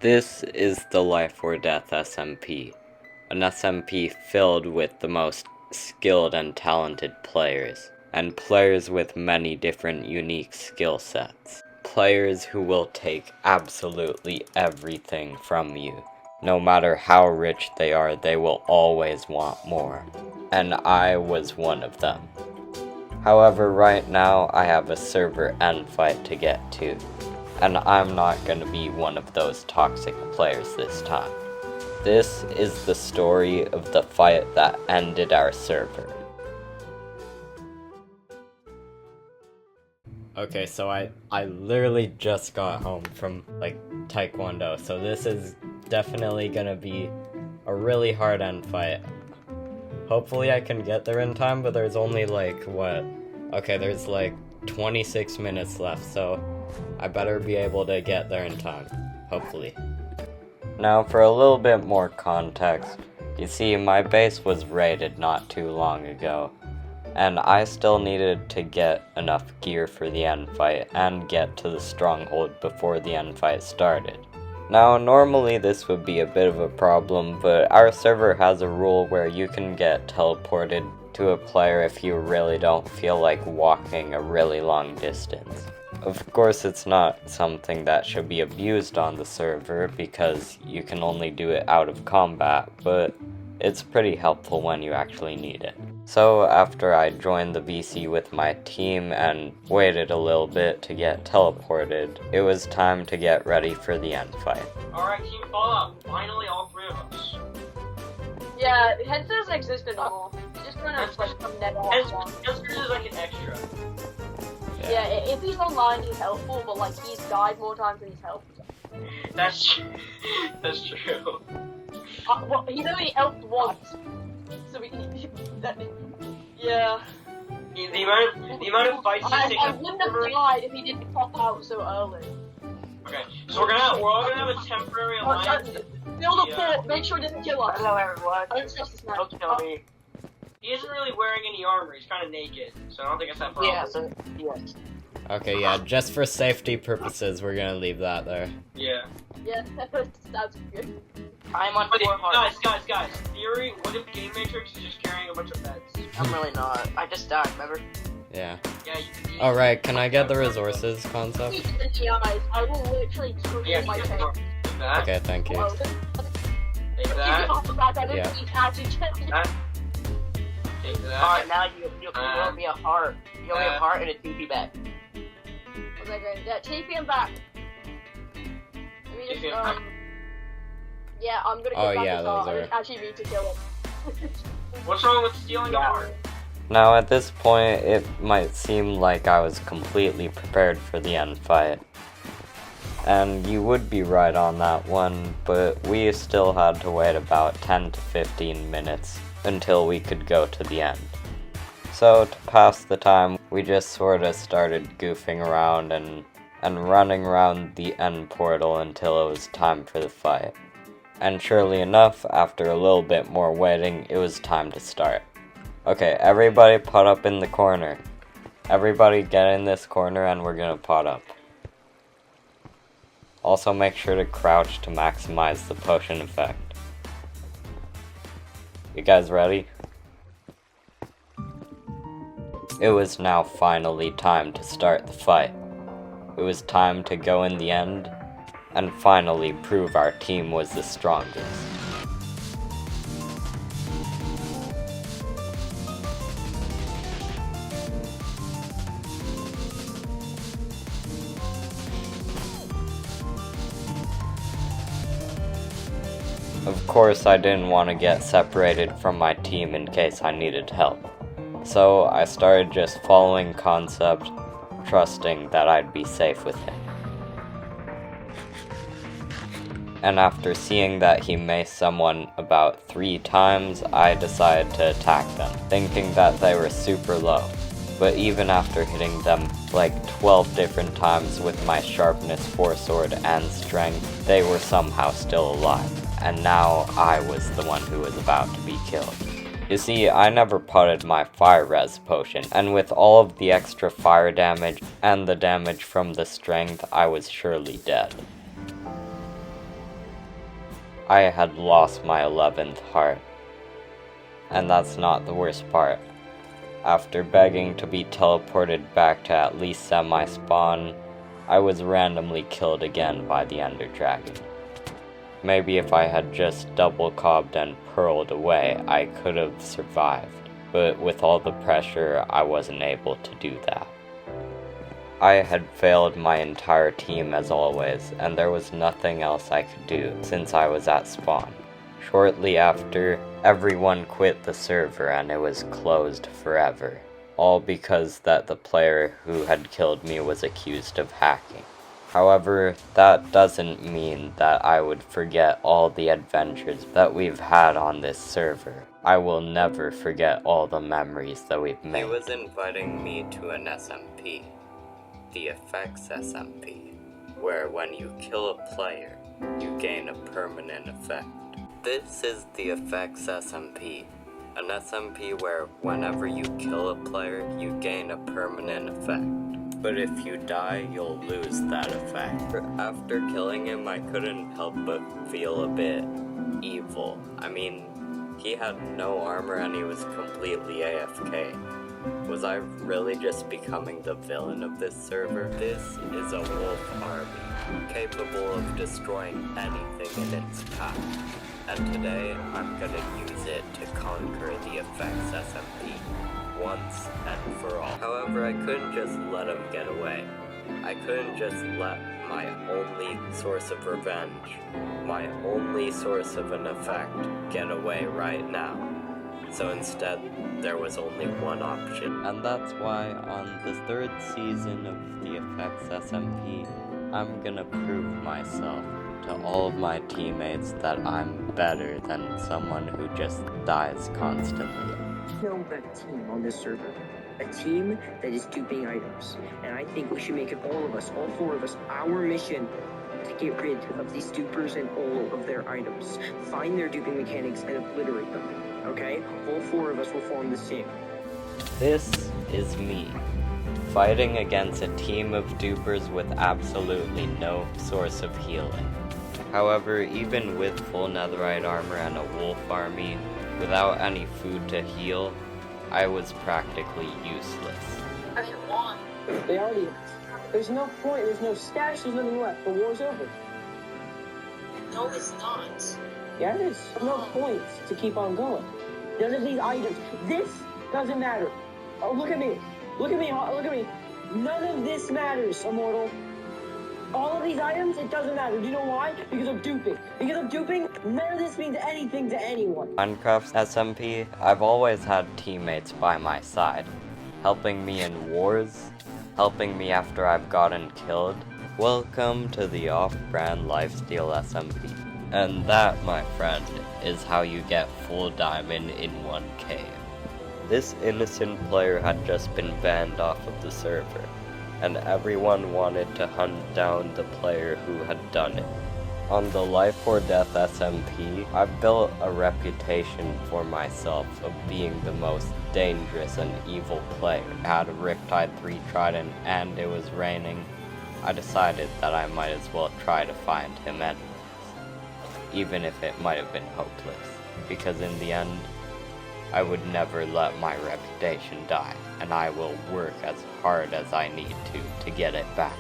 This is the Life or Death SMP, an SMP filled with the most skilled and talented players, and players with many different unique skill sets. Players who will take absolutely everything from you. No matter how rich they are, they will always want more. And I was one of them. However, right now I have a server end fight to get to, and I'm not gonna be one of those toxic players this time. This is the story of the fight that ended our server. Okay, so I literally just got home from, Taekwondo, so this is definitely gonna be a really hard end fight. Hopefully I can get there in time, but there's only, there's 26 minutes left, so I better be able to get there in time, hopefully. Now, for a little bit more context, you see, my base was raided not too long ago, and I still needed to get enough gear for the end fight and get to the stronghold before the end fight started. Now, normally this would be a bit of a problem, but our server has a rule where you can get teleported to a player if you really don't feel like walking a really long distance. Of course, it's not something that should be abused on the server because you can only do it out of combat, but it's pretty helpful when you actually need it. So after I joined the VC with my team and waited a little bit to get teleported, it was time to get ready for the end fight. Alright, Team Fallout, finally all three of us. Yeah, Hens doesn't exist anymore. He's just gonna come never Hens is like an extra. Yeah, if he's online, he's helpful, but he's died more times than he's helped. That's true. That's true. Well, he's only helped once, so yeah. The amount of fights he's taken. I wouldn't have died if he didn't pop out so early. Okay, so we're all gonna have a temporary alliance. Build a fort. Make sure it doesn't kill us. Hello, everyone. I don't trust this man. Don't kill me. He isn't really wearing any armor. He's kind of naked, so I don't think it's that problem. Yeah, so, yes. Okay, yeah, just for safety purposes, we're gonna leave that there. Yeah. Yeah, that's good. I'm on But 4 hearts. guys. Theory: what if Game Matrix is just carrying a bunch of beds? I'm really not. I just died, remember? Yeah. Yeah, you can. Alright, can I get the resources concept? I will literally screw Yeah, my take tank. that. Okay, thank you. Take that. Yeah. Take that. Alright, now you owe me a heart. You owe me a heart and a TP back. Okay, great. Yeah, TP him back. Let me just, yeah, I'm gonna get back yeah, his those heart. I are- just actually need to kill him. What's wrong with stealing a heart? Now, at this point, it might seem like I was completely prepared for the end fight. And you would be right on that one, but we still had to wait about 10 to 15 minutes until we could go to the end. So, to pass the time, we just sorta started goofing around and running around the end portal until it was time for the fight. And surely enough, after a little bit more waiting, it was time to start. Okay, everybody pot up in the corner. Everybody get in this corner and we're gonna pot up. Also make sure to crouch to maximize the potion effect. You guys ready? It was now finally time to start the fight. It was time to go in the end and finally prove our team was the strongest. Of course, I didn't want to get separated from my team in case I needed help. So I started just following Concept, trusting that I'd be safe with him. And after seeing that he maced someone about 3 times, I decided to attack them, thinking that they were super low. But even after hitting them 12 different times with my Sharpness 4 sword and Strength, they were somehow still alive. And now I was the one who was about to be killed. You see, I never potted my fire res potion, and with all of the extra fire damage and the damage from the strength, I was surely dead. I had lost my 11th heart. And that's not the worst part. After begging to be teleported back to at least semi-spawn, I was randomly killed again by the Ender Dragon. Maybe if I had just double cobbed and pearled away, I could have survived, but with all the pressure, I wasn't able to do that. I had failed my entire team as always, and there was nothing else I could do since I was at spawn. Shortly after, everyone quit the server and it was closed forever. All because that the player who had killed me was accused of hacking. However, that doesn't mean that I would forget all the adventures that we've had on this server. I will never forget all the memories that we've made. He was inviting me to an SMP, the Effects SMP, where when you kill a player, you gain a permanent effect. This is the Effects SMP, an SMP where whenever you kill a player, you gain a permanent effect. But if you die, you'll lose that effect. After killing him, I couldn't help but feel a bit evil. I mean, he had no armor and he was completely AFK. Was I really just becoming the villain of this server? This is a wolf army, capable of destroying anything in its path. And today, I'm gonna use it to conquer the Effects SMP, once and for all. However, I couldn't just let him get away. I couldn't just let my only source of revenge, my only source of an effect, get away right now. So instead, there was only one option. And that's why on the 3rd season of the Effects SMP, I'm gonna prove myself to all of my teammates that I'm better than someone who just dies constantly. No better team on this server. A team that is duping items. And I think we should make it all of us, all 4 of us, our mission to get rid of these dupers and all of their items. Find their duping mechanics and obliterate them. Okay? All 4 of us will form this team. This is me, fighting against a team of dupers with absolutely no source of healing. However, even with full netherite armor and a wolf army, without any food to heal, I was practically useless. I mean, won. They already... There's no point, there's no stash, there's nothing left. The war's over. No, it's not. Yeah, it is. There's no point to keep on going. None of these items. This doesn't matter. Oh, look at me. Look at me. Look at me. None of this matters, Immortal. All of these items, it doesn't matter. Do you know why? Because of duping. Because of duping, none of this means anything to anyone. Minecraft's SMP, I've always had teammates by my side, helping me in wars, helping me after I've gotten killed. Welcome to the off-brand lifesteal SMP. And that, my friend, is how you get full diamond in 1 cave. This innocent player had just been banned off of the server, and everyone wanted to hunt down the player who had done it. On the Life or Death SMP, I've built a reputation for myself of being the most dangerous and evil player. I had a Riptide 3 Trident and it was raining. I decided that I might as well try to find him anyways, even if it might have been hopeless, because in the end, I would never let my reputation die, and I will work as hard as I need to get it back.